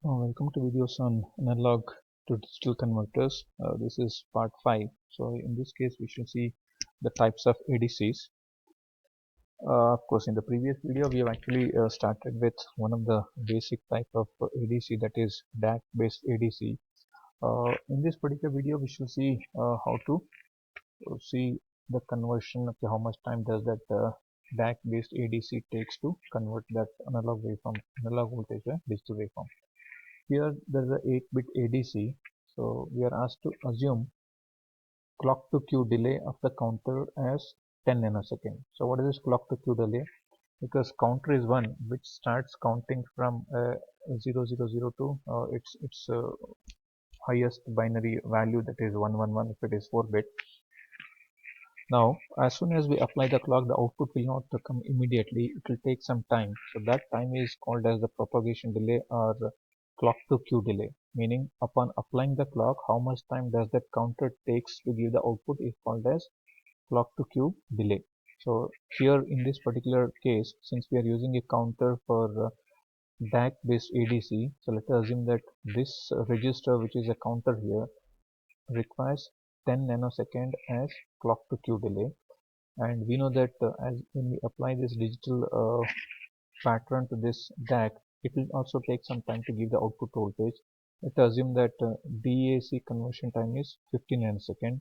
Welcome to videos on analog to digital converters. This is part 5. So in this case we shall see the types of ADCs. Of course, in the previous video we have actually started with one of the basic type of ADC, that is DAC based ADC. In this particular video we shall see how to see the conversion. Okay, how much time does that DAC based ADC takes to convert that analog waveform, analog voltage to digital waveform. Here there is a 8-bit ADC, so we are asked to assume clock to Q delay of the counter as 10 nanosecond. So what is this clock to Q delay? Because counter is 1 which starts counting from 0002, its highest binary value, that is 111 if it is 4-bit. Now as soon as we apply the clock, the output will not come immediately, it will take some time. So that time is called as the propagation delay or clock to Q delay, meaning upon applying the clock, how much time does that counter takes to give the output is called as clock to Q delay. So here in this particular case, since we are using a counter for DAC based ADC, so let us assume that this register, which is a counter here, requires 10 nanosecond as clock to Q delay. And we know that as when we apply this digital pattern to this DAC, it will also take some time to give the output voltage. Let's assume that DAC conversion time is 15 nanosecond,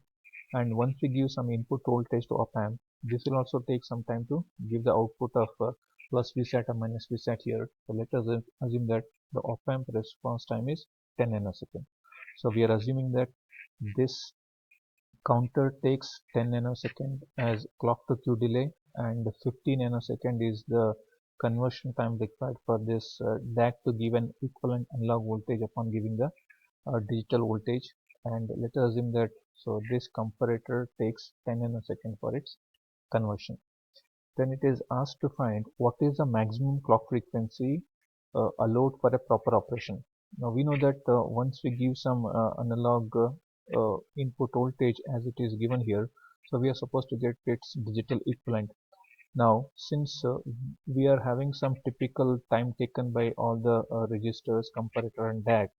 and once we give some input voltage to op-amp, this will also take some time to give the output of plus Vsat or minus Vsat here. So let us assume that the op-amp response time is 10 nanosecond. So we are assuming that this counter takes 10 nanosecond as clock to Q delay, and 50 nanosecond is the conversion time required for this DAC to give an equivalent analog voltage upon giving the digital voltage. And let us assume that this comparator takes 10 nanosecond for its conversion. Then it is asked to find what is the maximum clock frequency allowed for a proper operation. Now we know that once we give some analog input voltage as it is given here, so we are supposed to get its digital equivalent. Now since we are having some typical time taken by all the registers, comparator and DAC,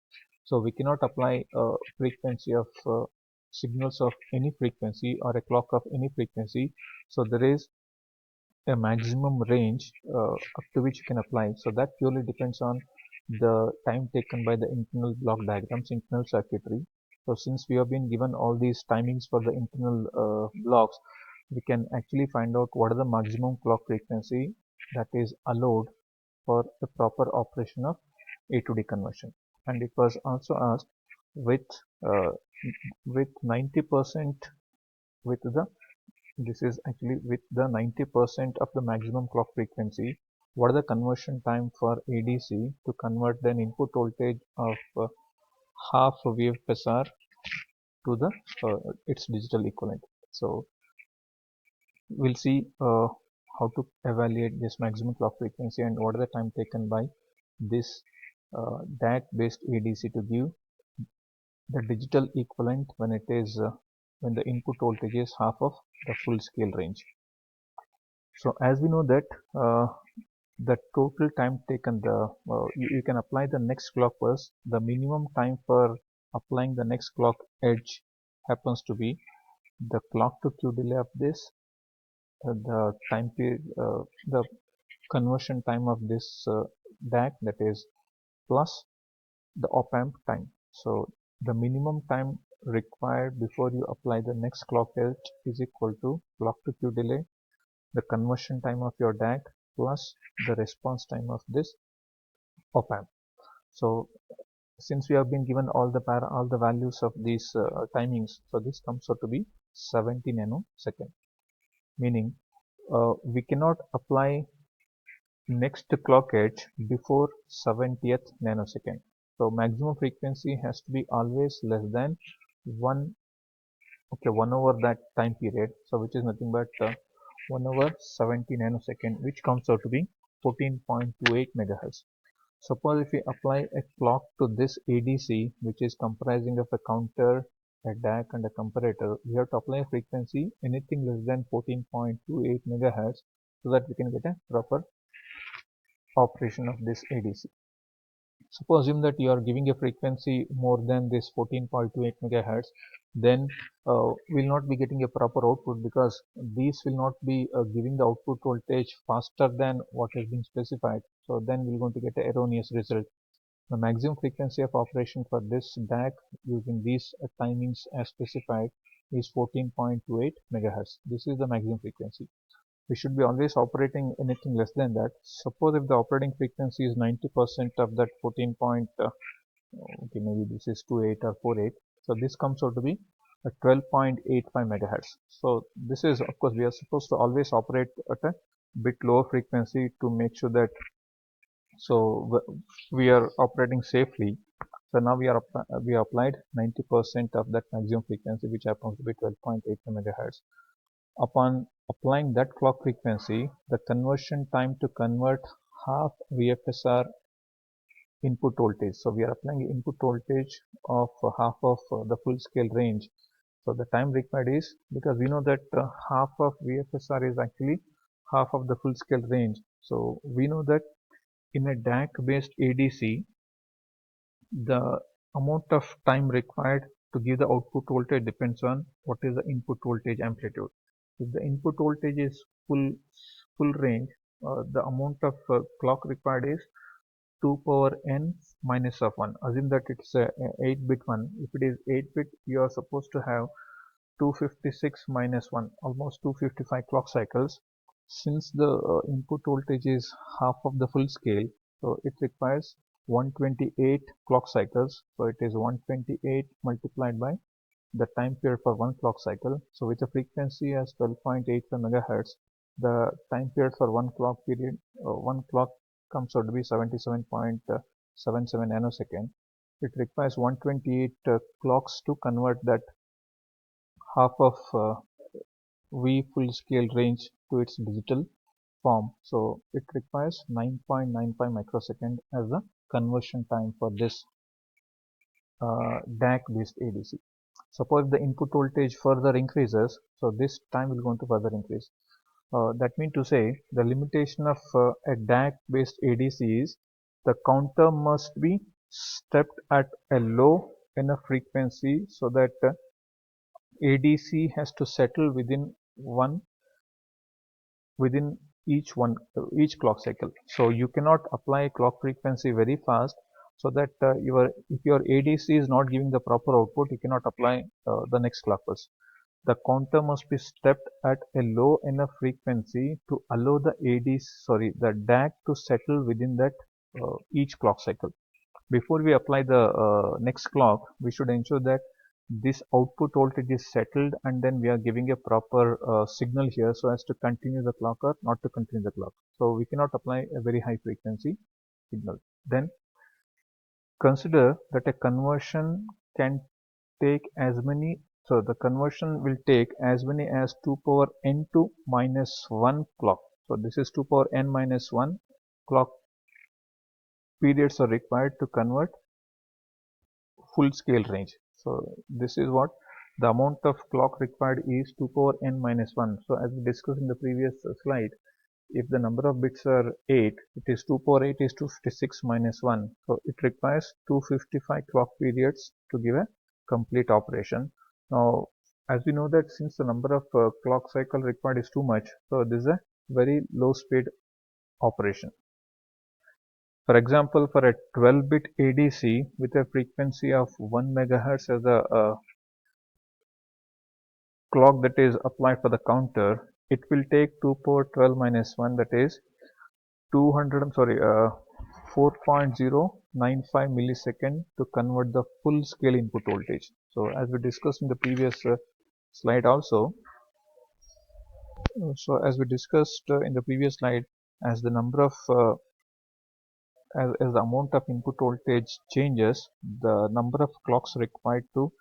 so we cannot apply a frequency of signals of any frequency or a clock of any frequency. So there is a maximum range up to which you can apply. So that purely depends on the time taken by the internal block diagrams, internal circuitry. So since we have been given all these timings for the internal blocks, we can actually find out what are the maximum clock frequency that is allowed for the proper operation of A to D conversion. And it was also asked with 90% with the this is actually with the 90% of the maximum clock frequency, what are the conversion time for ADC to convert an input voltage of half wave SR to the its digital equivalent. So we'll see how to evaluate this maximum clock frequency and what are the time taken by this DAC based ADC to give the digital equivalent when it is when the input voltage is half of the full scale range. So as we know that the total time taken, you can apply the next clock first. The minimum time for applying the next clock edge happens to be the clock to Q delay of this, the time period, the conversion time of this DAC, that is plus the op-amp time. So the minimum time required before you apply the next clock edge is equal to clock to Q delay, the conversion time of your DAC plus the response time of this op-amp. So since we have been given all the values of these timings, so this comes out to be 70 nanosecond, meaning we cannot apply next clock edge before 70th nanosecond. So maximum frequency has to be always less than 1 over that time period, so which is nothing but 1 over 70 nanosecond, which comes out to be 14.28 megahertz. Suppose if we apply a clock to this ADC, which is comprising of a counter, a DAC and a comparator, we have to apply a frequency anything less than 14.28 megahertz so that we can get a proper operation of this ADC. Suppose assume that you are giving a frequency more than this 14.28 megahertz, then we'll not be getting a proper output, because these will not be giving the output voltage faster than what has been specified. So then we're going to get an erroneous result. The maximum frequency of operation for this DAC using these timings as specified is 14.28 megahertz. This is the maximum frequency. We should be always operating anything less than that. Suppose if the operating frequency is 90% of that 14 point, okay, maybe this is 28 or 48. So this comes out to be a 12.85 megahertz. So this is, of course, we are supposed to always operate at a bit lower frequency to make sure that we are operating safely. So now we applied 90% of that maximum frequency, which happens to be 12.85 megahertz. Upon applying that clock frequency, the conversion time to convert half VFSR input voltage. So we are applying input voltage of half of the full scale range. So the time required is, because we know that half of VFSR is actually half of the full scale range. So we know that in a DAC based ADC, the amount of time required to give the output voltage depends on what is the input voltage amplitude. If the input voltage is full range, the amount of clock required is 2 power n minus of 1. Assume that it's a 8-bit one. If it is 8-bit, you are supposed to have 256 minus 1, almost 255 clock cycles. Since the input voltage is half of the full scale, so it requires 128 clock cycles. So it is 128 multiplied by the time period for one clock cycle. So with a frequency as 12.85 megahertz, the time period for one clock comes out to be 77.77 nanosecond. It requires 128 clocks to convert that half of V full scale range to its digital form. So it requires 9.95 microsecond as the conversion time for this DAC based ADC. Suppose the input voltage further increases, so this time will going to further increase. That means to say, the limitation of a DAC based ADC is the counter must be stepped at a low enough frequency so that ADC has to settle within each clock cycle. So you cannot apply clock frequency very fast, so that if your ADC is not giving the proper output, you cannot apply the next clock pulse. The counter must be stepped at a low enough frequency to allow the DAC to settle within that each clock cycle. Before we apply the next clock, we should ensure that this output voltage is settled, and then we are giving a proper signal here so as to continue the clock or not to continue the clock. So we cannot apply a very high frequency signal. Then consider that a conversion can take as many, so the conversion will take as many as 2 power n2 minus 1 clock. So this is 2 power n minus 1 clock periods are required to convert full scale range. So this is what the amount of clock required is 2 power n minus 1. So as we discussed in the previous slide, if the number of bits are 8, it is 2 power 8 is 256 minus 1. So it requires 255 clock periods to give a complete operation. Now, as we know that since the number of clock cycle required is too much, so this is a very low speed operation. For example, for a 12-bit ADC with a frequency of 1 megahertz as a clock that is applied for the counter, it will take 2 power 12 minus 1, that is 4.095 millisecond to convert the full scale input voltage. So as we discussed in the previous slide also, as the number of as the amount of input voltage changes, the number of clocks required to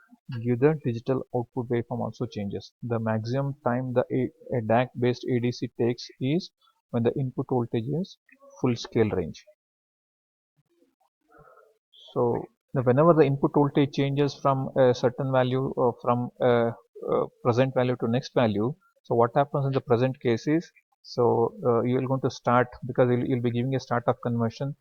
give the digital output waveform also changes. The maximum time a DAC based ADC takes is when the input voltage is full scale range. So whenever the input voltage changes from a certain value or from a present value to next value, so what happens in the present case is, so you are going to start, because you'll be giving a start of conversion.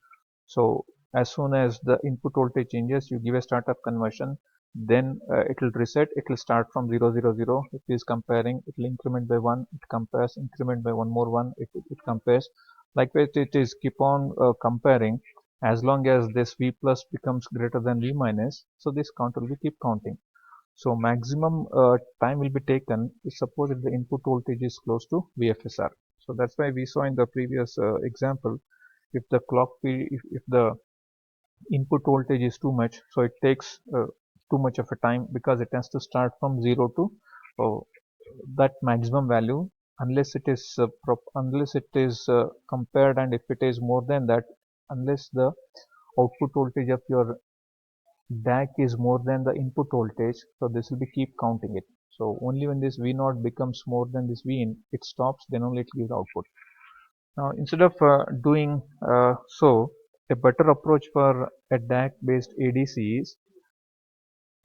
So as soon as the input voltage changes, you give a startup conversion, then it will reset, it will start from 0 0 0. It is comparing, it will increment by 1, it compares, increment by one more 1, it compares. Likewise, it is keep on comparing as long as this V plus becomes greater than V minus, so this counter will keep counting. So maximum time will be taken if suppose if the input voltage is close to VFSR. So that's why we saw in the previous example, if the clock period, if the input voltage is too much, so it takes too much of a time because it has to start from 0 to uh, that maximum value, unless it is compared, and if it is more than that, unless the output voltage of your DAC is more than the input voltage, so this will be keep counting it. So only when this V naught becomes more than this V in, it stops, then only it gives output. Now instead of doing so, a better approach for a DAC based ADC is,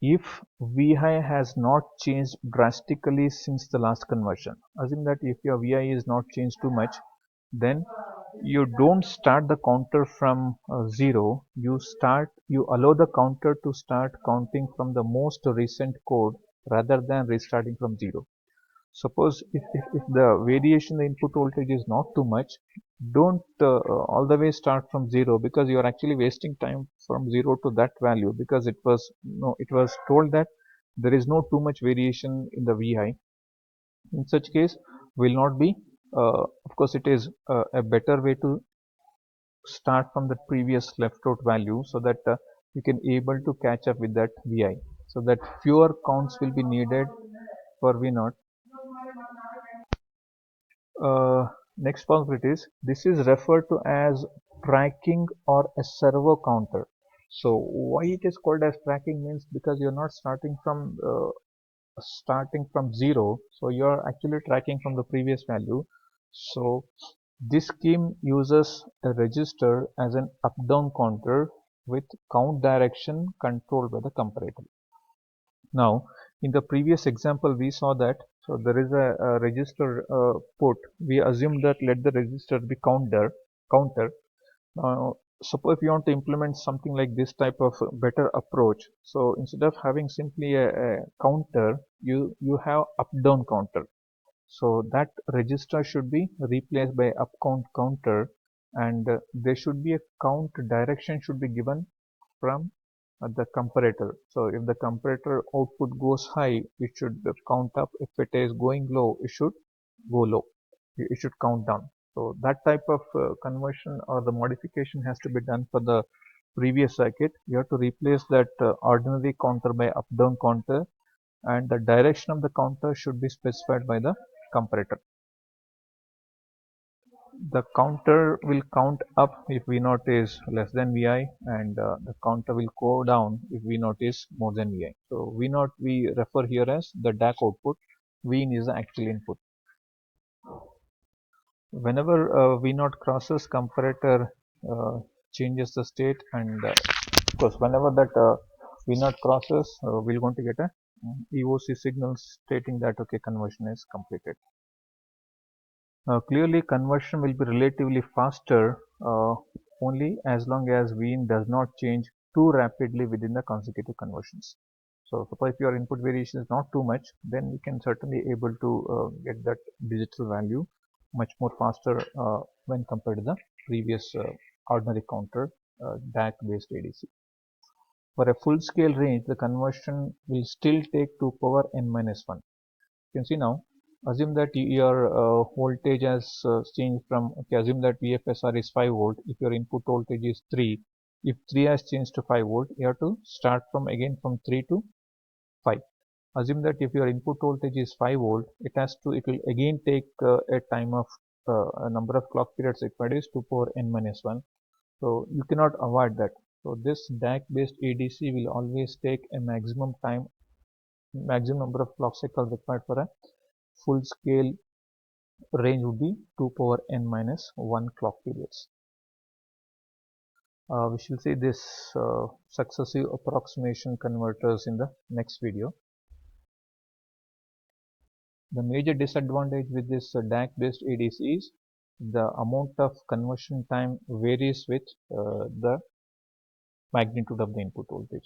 if VI has not changed drastically since the last conversion. Assume that if your VI is not changed too much, then you don't start the counter from 0. You allow the counter to start counting from the most recent code rather than restarting from 0. Suppose if the variation in the input voltage is not too much, don't all the way start from 0, because you are actually wasting time from 0 to that value, because it was told that there is no too much variation in the VI. In such case, will not be, of course it is a better way to start from the previous left out value, so that you can able to catch up with that VI, so that fewer counts will be needed for V naught. Next possibility is, this is referred to as tracking or a servo counter. So why it is called as tracking means, because you're not starting from 0, so you're actually tracking from the previous value. So this scheme uses a register as an up down counter with count direction controlled by the comparator. Now, in the previous example, we saw that, so there is a register put. We assume that let the register be counter. Now, suppose if you want to implement something like this type of better approach, so instead of having simply a counter, you have up down counter. So that register should be replaced by up count counter, and there should be a count direction should be given from the comparator. So if the comparator output goes high, it should count up. If it is going low, it should go low. It should count down. So that type of conversion or the modification has to be done for the previous circuit. You have to replace that ordinary counter by up down counter, and the direction of the counter should be specified by the comparator. The counter will count up if V naught is less than Vi, and the counter will go down if V naught is more than Vi. So V naught we refer here as the DAC output, V in is the actual input. Whenever V naught crosses, comparator changes the state, and of course whenever that V naught crosses, we're going to get a EOC signal stating that okay, conversion is completed. Clearly, conversion will be relatively faster only as long as Vin does not change too rapidly within the consecutive conversions. So, suppose if your input variation is not too much, then we can certainly able to get that digital value much more faster when compared to the previous ordinary counter DAC based ADC. For a full scale range, the conversion will still take 2 power n minus 1. You can see now, assume that your voltage has changed from, okay, assume that VFSR is 5 volt. If your input voltage is 3, if 3 has changed to 5 volt, you have to start from again from 3 to 5. Assume that if your input voltage is 5 volt, it will again take a time of a number of clock periods required is 2 power n minus 1. So you cannot avoid that. So this DAC based ADC will always take a maximum number of clock cycles required for a full scale range would be 2 power n minus 1 clock periods. We shall see this successive approximation converters in the next video. The major disadvantage with this DAC based ADC is the amount of conversion time varies with the magnitude of the input voltage.